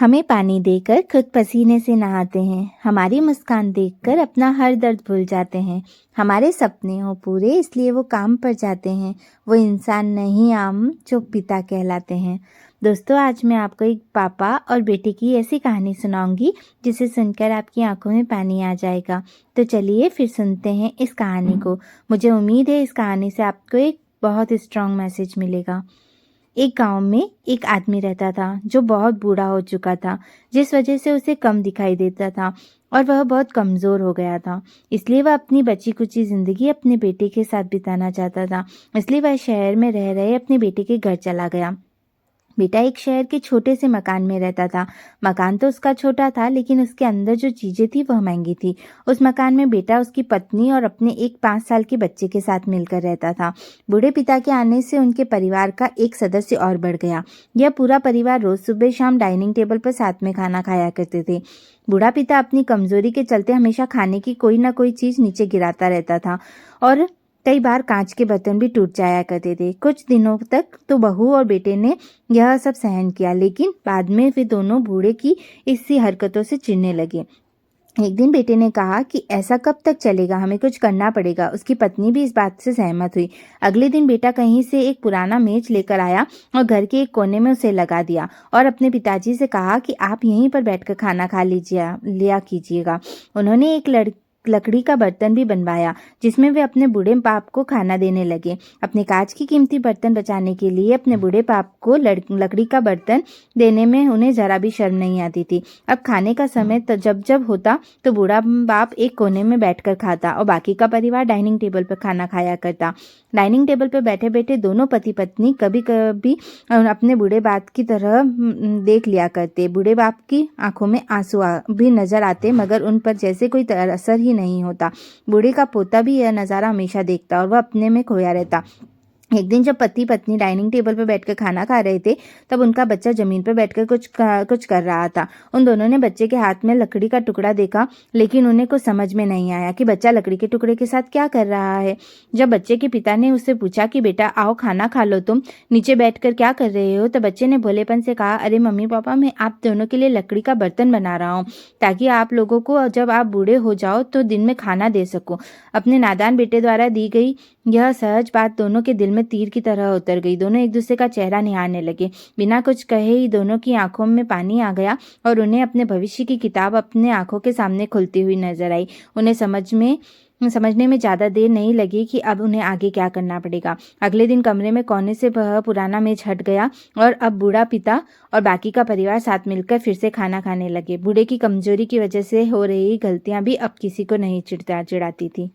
हमें पानी देकर खुद पसीने से नहाते हैं, हमारी मुस्कान देखकर अपना हर दर्द भूल जाते हैं। हमारे सपने हो पूरे इसलिए वो काम पर जाते हैं। वो इंसान नहीं आम जो पिता कहलाते हैं। दोस्तों, आज मैं आपको एक पापा और बेटे की ऐसी कहानी सुनाऊंगी जिसे सुनकर आपकी आंखों में पानी आ जाएगा। तो चलिए फिर सुनते हैं इस कहानी को। मुझे उम्मीद है इस कहानी से आपको एक बहुत स्ट्रॉन्ग मैसेज मिलेगा। एक गांव में एक आदमी रहता था जो बहुत बूढ़ा हो चुका था, जिस वजह से उसे कम दिखाई देता था और वह बहुत कमज़ोर हो गया था। इसलिए वह अपनी बची कुची ज़िंदगी अपने बेटे के साथ बिताना चाहता था। इसलिए वह शहर में रह रहे अपने बेटे के घर चला गया। बेटा एक शहर के छोटे से मकान में रहता था। मकान तो उसका छोटा था, लेकिन उसके अंदर जो चीज़ें थी वह महंगी थी। उस मकान में बेटा उसकी पत्नी और अपने एक 5 साल के बच्चे के साथ मिलकर रहता था। बूढ़े पिता के आने से उनके परिवार का एक सदस्य और बढ़ गया। यह पूरा परिवार रोज सुबह शाम डाइनिंग टेबल पर साथ में खाना खाया करते थे। बूढ़ा पिता अपनी कमजोरी के चलते हमेशा खाने की कोई ना कोई चीज़ नीचे गिराता रहता था और कई बार कांच के बर्तन भी टूट जाया करते थे। कुछ दिनों तक तो बहू और बेटे ने यह सब सहन किया, लेकिन बाद में वे दोनों बूढ़े की इसी हरकतों से चिढ़ने लगे। एक दिन बेटे ने कहा कि ऐसा कब तक चलेगा, हमें कुछ करना पड़ेगा। उसकी पत्नी भी इस बात से सहमत हुई। अगले दिन बेटा कहीं से एक पुराना मेज लेकर आया और घर के एक कोने में उसे लगा दिया और अपने पिताजी से कहा कि आप यहीं पर बैठकर खाना खा लिया कीजिएगा। उन्होंने एक लकड़ी का बर्तन भी बनवाया जिसमें वे अपने बूढ़े बाप को खाना देने लगे। अपने कांच की कीमती बर्तन बचाने के लिए अपने बूढ़े बाप को लकड़ी का बर्तन देने में उन्हें जरा भी शर्म नहीं आती थी। अब खाने का समय तो जब होता तो बूढ़ा बाप एक कोने में बैठकर खाता और बाकी का परिवार डाइनिंग टेबल पर खाना खाया करता। डाइनिंग टेबल पर बैठे बैठे दोनों पति पत्नी कभी कभी अपने बूढ़े बाप की तरह देख लिया करते। बूढ़े बाप की आंखों में आंसू भी नजर आते, मगर उन पर जैसे कोई असर ही नहीं होता। बूढ़े का पोता भी यह नज़ारा हमेशा देखता और वह अपने में खोया रहता। एक दिन जब पति पत्नी डाइनिंग टेबल पर बैठकर खाना खा रहे थे, तब उनका बच्चा जमीन पर बैठकर कुछ कर रहा था। उन दोनों ने बच्चे के हाथ में लकड़ी का टुकड़ा देखा, लेकिन उन्हें कुछ समझ में नहीं आया कि बच्चा लकड़ी के टुकड़े के साथ क्या कर रहा है। जब बच्चे के पिता ने उससे पूछा कि बेटा आओ खाना खा लो, तुम नीचे बैठकर क्या कर रहे हो, तो बच्चे ने भोलेपन से कहा, अरे मम्मी पापा, मैं आप दोनों के लिए लकड़ी का बर्तन बना रहा हूँ ताकि आप लोगों को जब आप बूढ़े हो जाओ तो दिन में खाना दे सकूं। अपने नादान बेटे द्वारा दी गई यह सहज बात दोनों के दिल में तीर की तरह उतर गई। दोनों एक दूसरे का चेहरा निहारने लगे। बिना कुछ कहे ही दोनों की आंखों में पानी आ गया और उन्हें अपने भविष्य की किताब अपने आंखों के सामने खुलती हुई नजर आई। उन्हें समझने में ज़्यादा देर नहीं लगी कि अब उन्हें आगे क्या करना पड़ेगा। अगले दिन कमरे में कोने से वह पुराना मेज हट गया और अब बूढ़ा पिता और बाकी का परिवार साथ मिलकर फिर से खाना खाने लगे। बूढ़े की कमजोरी की वजह से हो रही गलतियां भी अब किसी को नहीं चिढ़ाती थी।